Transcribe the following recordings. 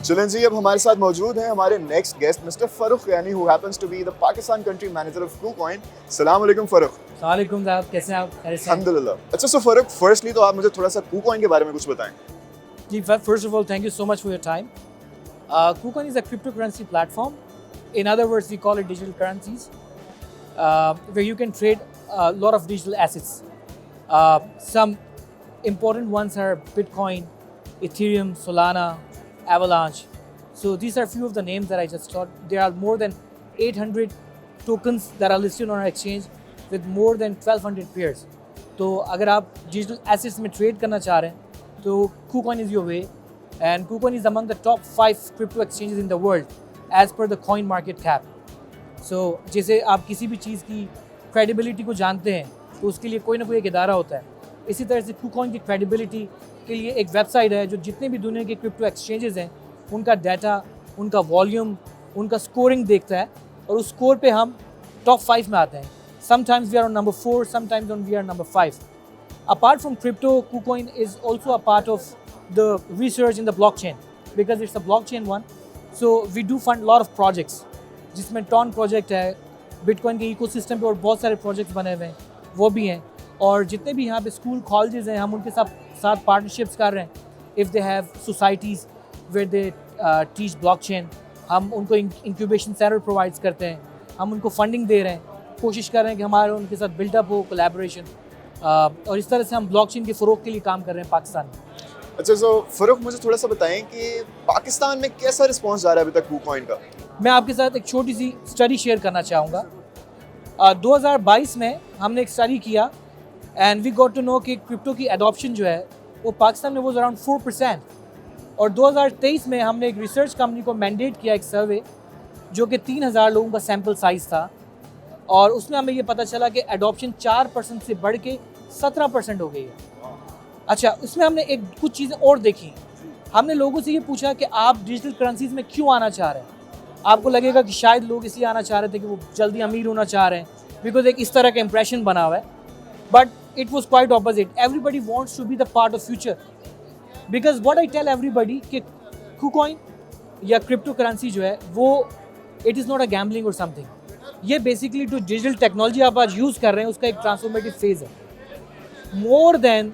चलें जी, अब हमारे साथ मौजूद हैं हमारे नेक्स्ट गेस्ट मिस्टर फ़ारूक यानी who happens to be the Pakistan country manager of KuCoin। सलाम अलैकुम फ़ारूक। वालेकुम साहब, कैसे हैं आप? खैरियत से हैं? अल्हम्दुलिल्लाह। अच्छा, सो फ़ारूक, फर्स्टली तो आप मुझे थोड़ा सा KuCoin के बारे में कुछ बताएं। जी, first of all, thank you so much for your time. KuCoin is a cryptocurrency platform. In other words, we call it digital currencies, where you can trade a lot of digital assets. Some important ones are Bitcoin, Ethereum, Solana, Avalanche. So these are a few of the names that I just thought. There are more than 800 tokens that are listed on our exchange with more than 1200 pairs. तो अगर आप digital assets में trade करना चाह रहे हैं तो KuCoin is your way, and KuCoin is among the top 5 crypto exchanges in the world as per the coin market cap. So जैसे आप किसी भी चीज़ की credibility को जानते हैं तो उसके लिए कोई ना कोई एक इदारा होता है, इसी तरह से KuCoin की credibility के लिए एक वेबसाइट है जो जितने भी दुनिया के क्रिप्टो एक्सचेंजेस हैं उनका डाटा, उनका वॉल्यूम, उनका स्कोरिंग देखता है और उस स्कोर पे हम टॉप 5 में आते हैं. Sometimes we are on number 4, sometimes we are number 5. Apart from crypto, KuCoin is also a part of the research in the blockchain because it's a blockchain one. So we do fund a lot of projects, जिसमें ton project है, bitcoin के ecosystem पे और बहुत सारे projects बने हुए हैं वो भी हैं, और जितने भी यहाँ पे स्कूल कॉलेजेस हैं हम उनके साथ पार्टनरशिप्स कर रहे हैं. If they have societies where they teach blockchain, हम उनको इंक्यूबेशन सेंटर प्रोवाइड्स करते हैं, हम उनको फंडिंग दे रहे हैं, कोशिश कर रहे हैं कि हमारे उनके साथ बिल्डअप हो कोलैबोरेशन, और इस तरह से हम ब्लॉकचेन के फ़रोग के लिए काम कर रहे हैं पाकिस्तान में. अच्छा, सो फ़ारूक, मुझे थोड़ा सा बताएं कि पाकिस्तान में कैसा रिस्पॉन्स जा रहा है अभी तक KuCoin का? मैं आपके साथ एक छोटी सी स्टडी शेयर करना चाहूँगा. 2022 में हमने एक स्टडी किया and we got to know कि क्रिप्टो की एडॉप्शन जो है वो पाकिस्तान में वो अराउंड 4%. और 2023 में हमने एक रिसर्च कंपनी को मैंडेट किया एक सर्वे जो कि 3000 लोगों का सैम्पल साइज़ था, और उसमें हमें ये पता चला कि एडॉप्शन 4% से बढ़ के 17% हो गई है. अच्छा, उसमें हमने कुछ चीज़ें और देखी. हमने लोगों से ये पूछा कि आप डिजिटल करेंसीज में क्यों आना चाह रहे हैं. आपको लगेगा कि शायद लोग इसलिए आना चाह रहे थे कि वो जल्दी अमीर होना चाह रहे हैं, बिकॉज एक इस तरह का इंप्रेशन बना हुआ है. But it was quite opposite. Everybody wants to be the part of future, because what I tell everybody कि KuCoin या क्रिप्टो करेंसी जो है वो it is not a gambling और समथिंग. ये बेसिकली जो डिजिटल टेक्नोलॉजी आप आज यूज़ कर रहे हैं उसका एक ट्रांसफॉर्मेटिव फेज़ है. मोर देन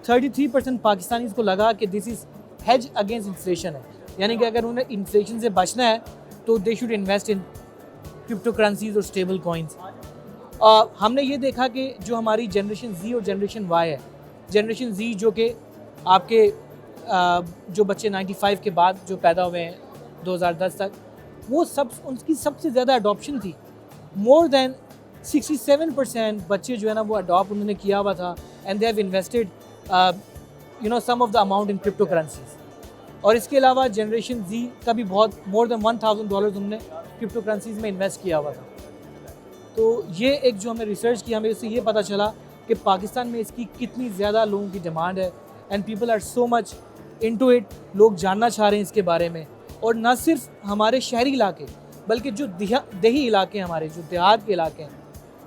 33% पाकिस्तानीज़ को लगा कि this is hedge against inflation है, यानी कि अगर उन्हें इन्फ्लेशन से बचना है तो they should invest in crypto currencies और स्टेबल कॉइन्स. हमने ये देखा कि जो हमारी जनरेशन Z और जनरेशन Y है, जनरेशन Z जो कि आपके जो बच्चे 95 के बाद जो पैदा हुए हैं 2010 तक, वो सब उनकी सबसे ज़्यादा अडॉप्शन थी. मोर देन 67% बच्चे जो है ना वो अडॉप्ट उन्होंने किया हुआ था and they have invested some of the amount in crypto currencies. और इसके अलावा जनरेशन Z का भी बहुत मोर देन $1000 उन्होंने क्रिप्टो करेंसीज में इन्वेस्ट किया हुआ था. तो ये एक जो हमने रिसर्च किया, हमें इससे ये पता चला कि पाकिस्तान में इसकी कितनी ज़्यादा लोगों की डिमांड है and people are so much into it. लोग जानना चाह रहे हैं इसके बारे में, और न सिर्फ हमारे शहरी इलाके बल्कि जो देही इलाके हैं, हमारे जो देहात के इलाके हैं,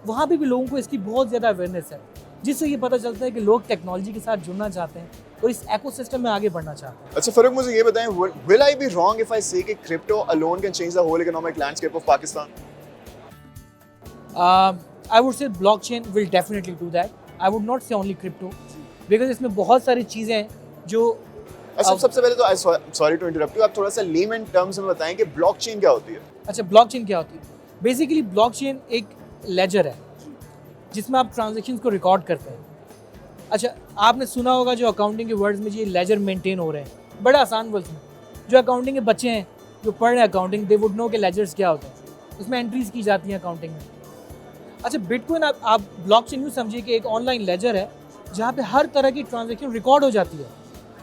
वहाँ पे भी लोगों को इसकी बहुत ज़्यादा अवेयरनेस है, जिससे ये पता चलता है कि लोग टेक्नोलॉजी के साथ जुड़ना चाहते हैं और इस इकोसिस्टम में आगे बढ़ना चाहते हैं. अच्छा फ़ारूक, मुझे ये बताएं, will I be wrong if I say कि crypto alone can change the whole economic landscape of Pakistan? I would say blockchain will definitely do that. I would not say only crypto, because इसमें बहुत सारी चीज़ें हैं जो. अच्छा, सबसे पहले तो सॉरी टू इंटरप्ट यू, आप थोड़ा सा लेमन टर्म्स में बताएं कि ब्लॉकचेन क्या होती है? अच्छा, ब्लॉकचेन क्या होती है? बेसिकली ब्लॉकचेन एक लेजर है जिसमें आप ट्रांजेक्शन्स को रिकॉर्ड करते हैं. अच्छा, आपने सुना होगा जो अकाउंटिंग के वर्ड्स में ये लेजर मेंटेन हो रहे हैं, बड़ा आसान वर्ड्स में. जो अकाउंटिंग के बच्चे हैं जो पढ़ रहे हैं अकाउंटिंग, दे वुड नो कि लेजर्स क्या होते हैं. उसमें एंट्रीज की जाती हैं अकाउंटिंग में. अच्छा, बिटकॉइन आप ब्लॉकचेन यूँ समझिए कि एक ऑनलाइन लेजर है जहाँ पे हर तरह की ट्रांजैक्शन रिकॉर्ड हो जाती है.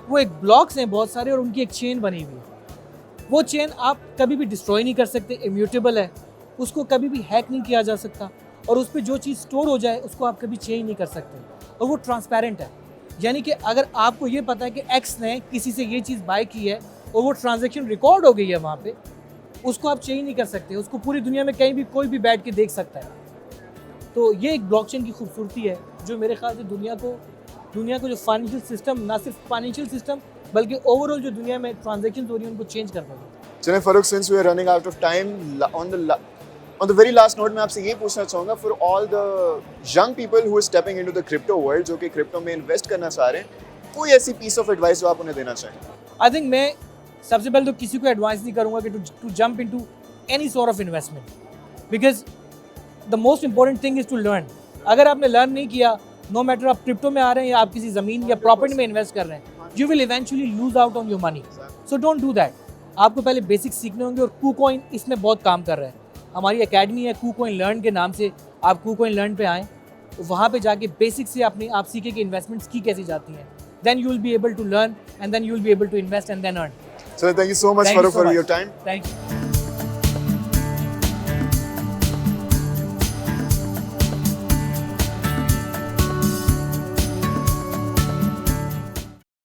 वो एक ब्लॉक्स हैं बहुत सारे और उनकी एक चेन बनी हुई है. वो चेन आप कभी भी डिस्ट्रॉय नहीं कर सकते, इम्यूटेबल है, उसको कभी भी हैक नहीं किया जा सकता, और उस पर जो चीज़ स्टोर हो जाए उसको आप कभी चेंज नहीं कर सकते, और वो ट्रांसपेरेंट है. यानी कि अगर आपको ये पता है कि एक्स ने किसी से ये चीज़ बाय की है और वो ट्रांजैक्शन रिकॉर्ड हो गई है वहाँ पे, उसको आप चेंज नहीं कर सकते, उसको पूरी दुनिया में कहीं भी कोई भी बैठ के देख सकता है. तो ये एक ब्लॉकचेन की खूबसूरती है जो मेरे ख्याल से दुनिया को जो फाइनेंशियल सिस्टम, ना सिर्फ फाइनेंशियल सिस्टम बल्कि ओवरऑल जो दुनिया में ट्रांजेक्शन हो रही है उनको चेंज कर देगा। चलें Farooq, since we are running out of time, on the very last note मैं आपसे ये पूछना चाहूँगा, for all the young people who are stepping into the crypto world, जो कि क्रिप्टो में इन्वेस्ट करना चाह रहे हैं, कोई ऐसी पीस ऑफ एडवाइस जो आप उन्हें देना चाहें? आई थिंक मैं सबसे पहले तो किसी को एडवाइस नहीं करूँगा कि to jump into any sort of investment, because the most important thing is to learn. अगर आपने लर्न नहीं किया, नो मैटर आप क्रिप्टो में आ रहे हैं या आप किसी ज़मीन या प्रॉपर्टी में इन्वेस्ट कर रहे हैं, you will eventually lose out on your money. So don't do that. आपको पहले बेसिक्स सीखने होंगे, और KuCoin इसमें बहुत काम कर रहा है। हमारी एकेडमी है KuCoin लर्न के नाम से, आप KuCoin लर्न पे आएँ, वहाँ पे जाके बेसिक से आप सीखें कि इन्वेस्टमेंट्स की कैसी जाती हैं। Then you will be able to learn and then you will be able to invest and then earn. So thank you so much, Farooq, for your time. Thank you.